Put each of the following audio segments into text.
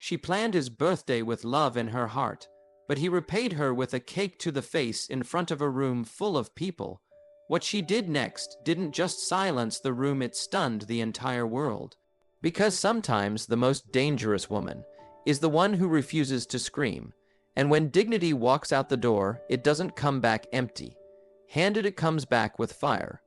She planned his birthday with love in her heart, but he repaid her with a cake to the face in front of a room full of people. What she did next didn't just silence the room, it stunned the entire world. Because sometimes the most dangerous woman is the one who refuses to scream, and when dignity walks out the door, it doesn't come back empty. Handed, it comes back with fire.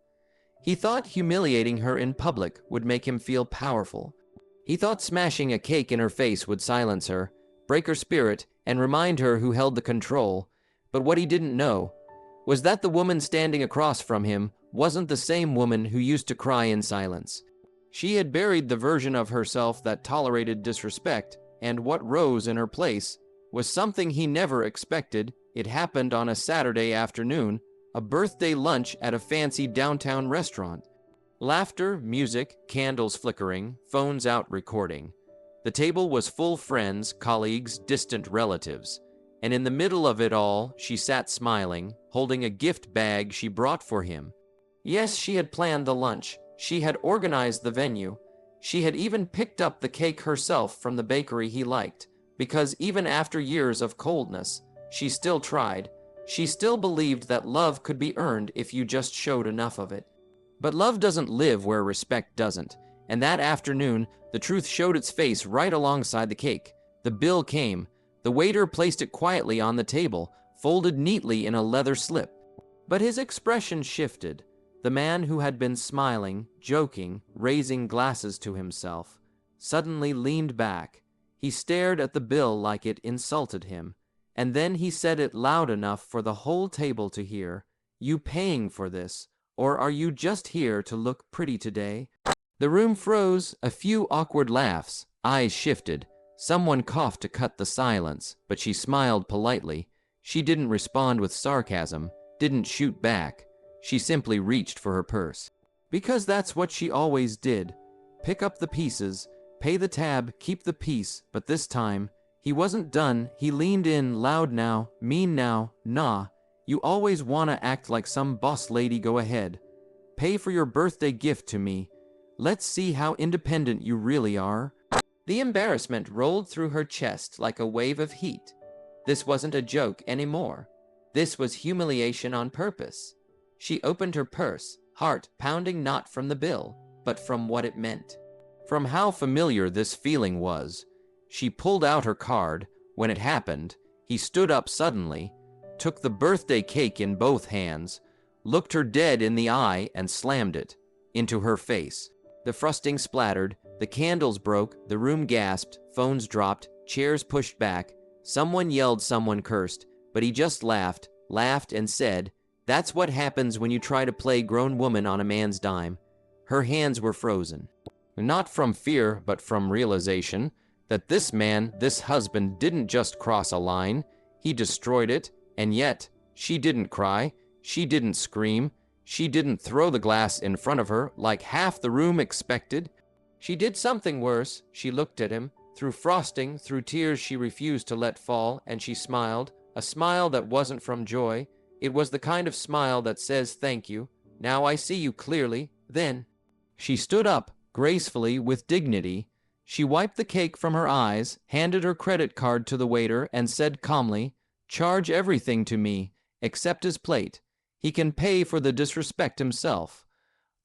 He thought humiliating her in public would make him feel powerful. He thought smashing a cake in her face would silence her, break her spirit, and remind her who held the control. But what he didn't know was that the woman standing across from him wasn't the same woman who used to cry in silence. She had buried the version of herself that tolerated disrespect, and what rose in her place was something he never expected. It happened on a Saturday afternoon, a birthday lunch at a fancy downtown restaurant. Laughter, music, candles flickering, phones out recording. The table was full friends, colleagues, distant relatives. And in the middle of it all, she sat smiling, holding a gift bag she brought for him. Yes, she had planned the lunch. She had organized the venue. She had even picked up the cake herself from the bakery he liked, because even after years of coldness, she still tried. She still believed that love could be earned if you just showed enough of it. But love doesn't live where respect doesn't, and that afternoon, the truth showed its face right alongside the cake. The bill came. The waiter placed it quietly on the table, folded neatly in a leather slip. But his expression shifted. The man who had been smiling, joking, raising glasses to himself, suddenly leaned back. He stared at the bill like it insulted him, and then he said it loud enough for the whole table to hear, "You paying for this, or are you just here to look pretty today?" The room froze, a few awkward laughs, eyes shifted. Someone coughed to cut the silence, but she smiled politely. She didn't respond with sarcasm, didn't shoot back. She simply reached for her purse. Because that's what she always did. Pick up the pieces, pay the tab, keep the peace. But this time, he wasn't done. He leaned in, loud now, mean now. "Nah, you always wanna act like some boss lady, go ahead. Pay for your birthday gift to me. Let's see how independent you really are." The embarrassment rolled through her chest like a wave of heat. This wasn't a joke anymore. This was humiliation on purpose. She opened her purse, heart pounding, not from the bill, but from what it meant. From how familiar this feeling was. She pulled out her card. When it happened, he stood up suddenly, took the birthday cake in both hands, looked her dead in the eye, and slammed it into her face. The frosting splattered, the candles broke, the room gasped, phones dropped, chairs pushed back. Someone yelled, someone cursed, but he just laughed and said, "That's what happens when you try to play grown woman on a man's dime." Her hands were frozen. Not from fear, but from realization that this man, this husband, didn't just cross a line, he destroyed it. And yet, she didn't cry, she didn't scream, she didn't throw the glass in front of her like half the room expected. She did something worse. She looked at him. Through frosting, through tears she refused to let fall, and she smiled, a smile that wasn't from joy. It was the kind of smile that says, "Thank you. Now I see you clearly." Then she stood up, gracefully, with dignity. She wiped the cake from her eyes, handed her credit card to the waiter, and said calmly, "Charge everything to me, except his plate. He can pay for the disrespect himself."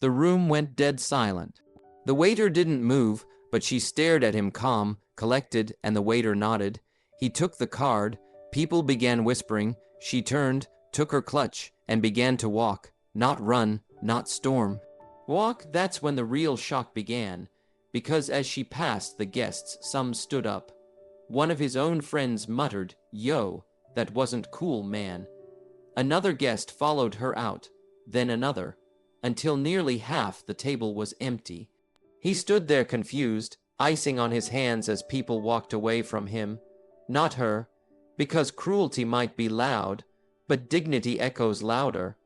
The room went dead silent. The waiter didn't move, but she stared at him, calm, collected, and the waiter nodded. He took the card. People began whispering. She turned, took her clutch, and began to walk. Not run, not storm. Walk. That's when the real shock began, because as she passed the guests, some stood up. One of his own friends muttered, "Yo, that wasn't cool, man." Another guest followed her out, then another, until nearly half the table was empty. He stood there confused, icing on his hands as people walked away from him. Not her, because cruelty might be loud, but dignity echoes louder.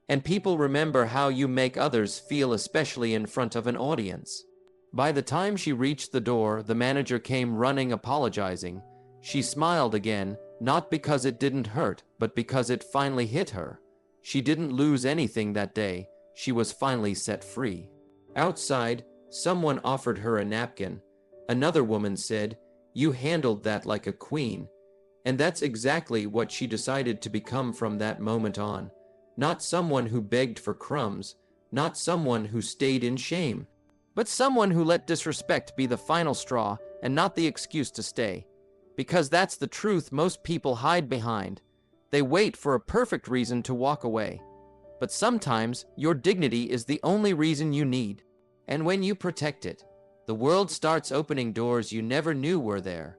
And people remember how you make others feel, especially in front of an audience. By the time she reached the door, the manager came running, apologizing. She smiled again, not because it didn't hurt, but because it finally hit her. She didn't lose anything that day. She was finally set free. Outside, someone offered her a napkin. Another woman said, You handled that like a queen. And that's exactly what she decided to become from that moment on. Not someone who begged for crumbs, not someone who stayed in shame, but someone who let disrespect be the final straw and not the excuse to stay. Because that's the truth most people hide behind. They wait for a perfect reason to walk away. But sometimes your dignity is the only reason you need. And when you protect it, the world starts opening doors you never knew were there.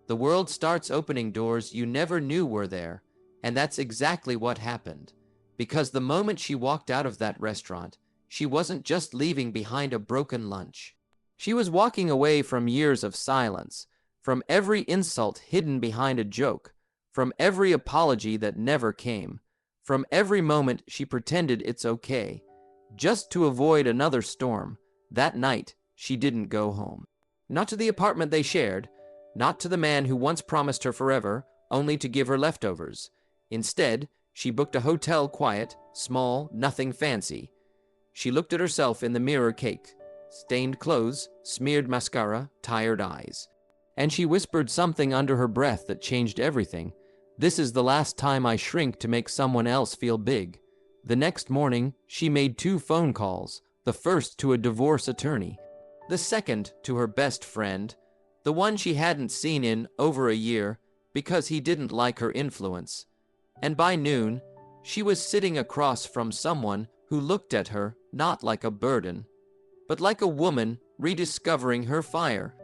The world starts opening doors you never knew were there. And that's exactly what happened. Because the moment she walked out of that restaurant, she wasn't just leaving behind a broken lunch. She was walking away from years of silence, from every insult hidden behind a joke, from every apology that never came, from every moment she pretended it's okay, just to avoid another storm. That night, she didn't go home. Not to the apartment they shared, not to the man who once promised her forever, only to give her leftovers. Instead, she booked a hotel quiet, small, nothing fancy. She looked at herself in the mirror cake, stained clothes, smeared mascara, tired eyes. And she whispered something under her breath that changed everything. This is the last time I shrink to make someone else feel big. The next morning, she made 2 phone calls, the first to a divorce attorney, the second to her best friend, the one she hadn't seen in over a year because he didn't like her influence. And by noon, she was sitting across from someone who looked at her not like a burden, but like a woman rediscovering her fire.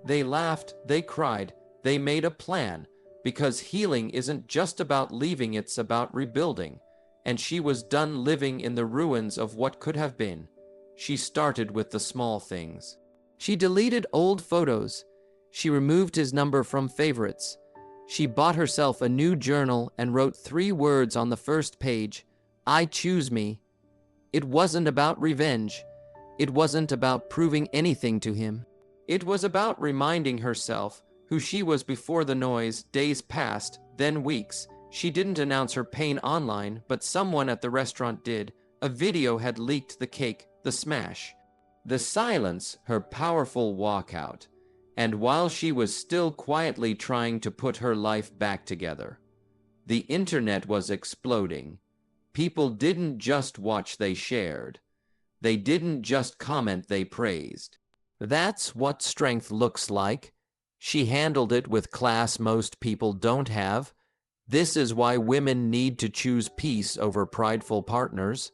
They laughed, they cried, they made a plan, because healing isn't just about leaving, it's about rebuilding. And she was done living in the ruins of what could have been. She started with the small things. She deleted old photos. She removed his number from favorites. She bought herself a new journal and wrote 3 words on the first page: I choose me. It wasn't about revenge. It wasn't about proving anything to him. It was about reminding herself who she was before the noise. Days passed, then weeks. She didn't announce her pain online, but someone at the restaurant did. A video had leaked the cake, the smash, the silence, her powerful walkout. And while she was still quietly trying to put her life back together, the internet was exploding. People didn't just watch, they shared. They didn't just comment, they praised. That's what strength looks like. She handled it with class most people don't have. This is why women need to choose peace over prideful partners.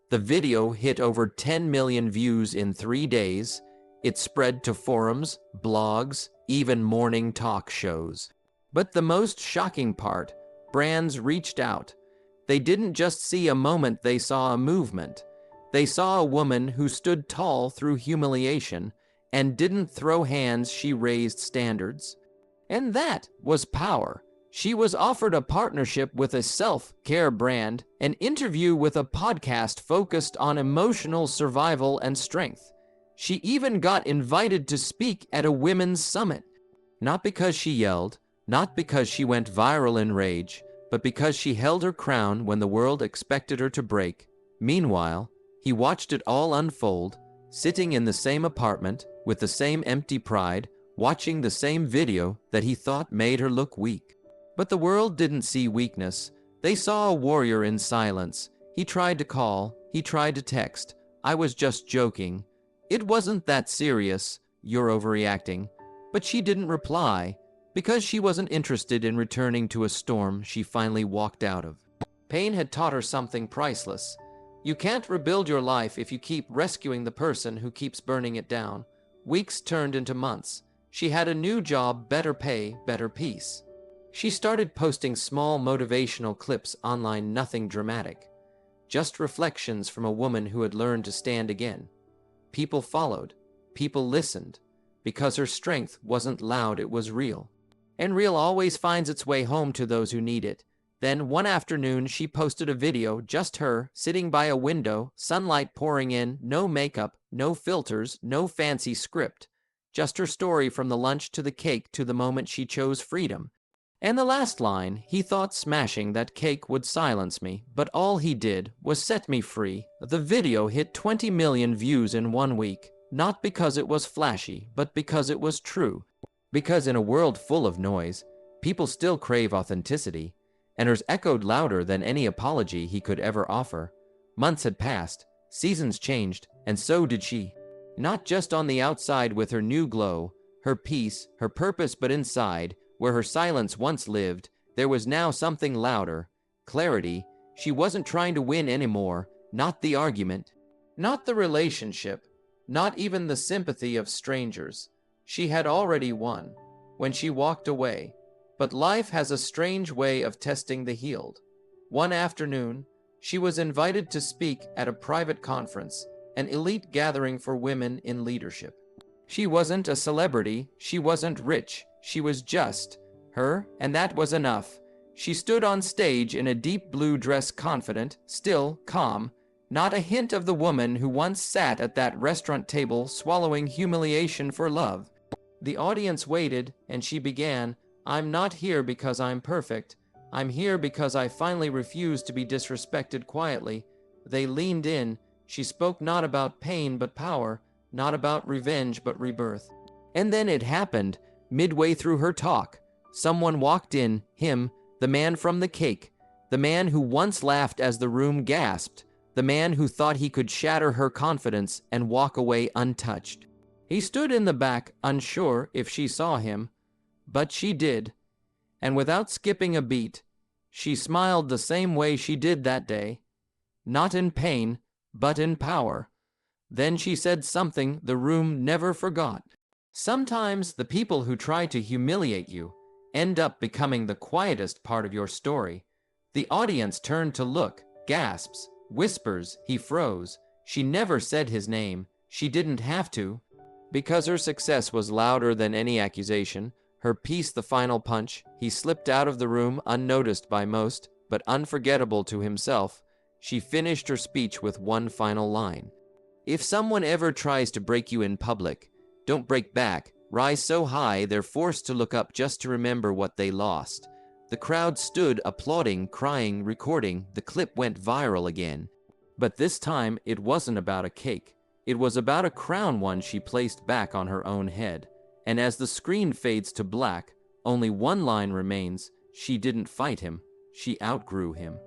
The video hit over 10 million views in 3 days. It spread to forums, blogs, even morning talk shows. But the most shocking part, brands reached out. They didn't just see a moment, they saw a movement. They saw a woman who stood tall through humiliation and didn't throw hands, she raised standards. And that was power. She was offered a partnership with a self-care brand, an interview with a podcast focused on emotional survival and strength. She even got invited to speak at a women's summit. Not because she yelled, not because she went viral in rage, but because she held her crown when the world expected her to break. Meanwhile, he watched it all unfold, sitting in the same apartment, with the same empty pride, watching the same video that he thought made her look weak. But the world didn't see weakness. They saw a warrior in silence. He tried to call, he tried to text. I was just joking. It wasn't that serious. You're overreacting. But she didn't reply, because she wasn't interested in returning to a storm she finally walked out of. Pain had taught her something priceless. You can't rebuild your life if you keep rescuing the person who keeps burning it down. Weeks turned into months. She had a new job, better pay, better peace. She started posting small motivational clips online, nothing dramatic. Just reflections from a woman who had learned to stand again. People followed. People listened. Because her strength wasn't loud, it was real. And real always finds its way home to those who need it. Then one afternoon, she posted a video, just her, sitting by a window, sunlight pouring in, no makeup, no filters, no fancy script. Just her story from the lunch to the cake to the moment she chose freedom. And the last line, he thought smashing that cake would silence me, but all he did was set me free. The video hit 20 million views in 1 week, not because it was flashy, but because it was true. Because in a world full of noise, people still crave authenticity, and hers echoed louder than any apology he could ever offer. Months had passed, seasons changed, and so did she. Not just on the outside with her new glow, her peace, her purpose, but inside, where her silence once lived, there was now something louder. Clarity. She wasn't trying to win anymore, not the argument, not the relationship, not even the sympathy of strangers. She had already won when she walked away. But life has a strange way of testing the healed. One afternoon, she was invited to speak at a private conference, an elite gathering for women in leadership. She wasn't a celebrity, she wasn't rich, she was just her, and that was enough. She stood on stage in a deep blue dress, confident, still, calm, not a hint of the woman who once sat at that restaurant table swallowing humiliation for love. The audience waited, and she began, "I'm not here because I'm perfect. I'm here because I finally refuse to be disrespected quietly." They leaned in. She spoke not about pain but power, not about revenge but rebirth. And then it happened. Midway through her talk, someone walked in, him, the man from the cake, the man who once laughed as the room gasped, the man who thought he could shatter her confidence and walk away untouched. He stood in the back, unsure if she saw him, but she did, and without skipping a beat, she smiled the same way she did that day, not in pain, but in power. Then she said something the room never forgot. Sometimes the people who try to humiliate you end up becoming the quietest part of your story. The audience turned to look, gasps, whispers. He froze. She never said his name. She didn't have to. Because her success was louder than any accusation, her peace the final punch, he slipped out of the room unnoticed by most, but unforgettable to himself. She finished her speech with one final line. "If someone ever tries to break you in public, don't break back. Rise so high they're forced to look up just to remember what they lost." The crowd stood applauding, crying, recording. The clip went viral again. But this time it wasn't about a cake. It was about a crown, one she placed back on her own head. And as the screen fades to black, only one line remains. She didn't fight him. She outgrew him.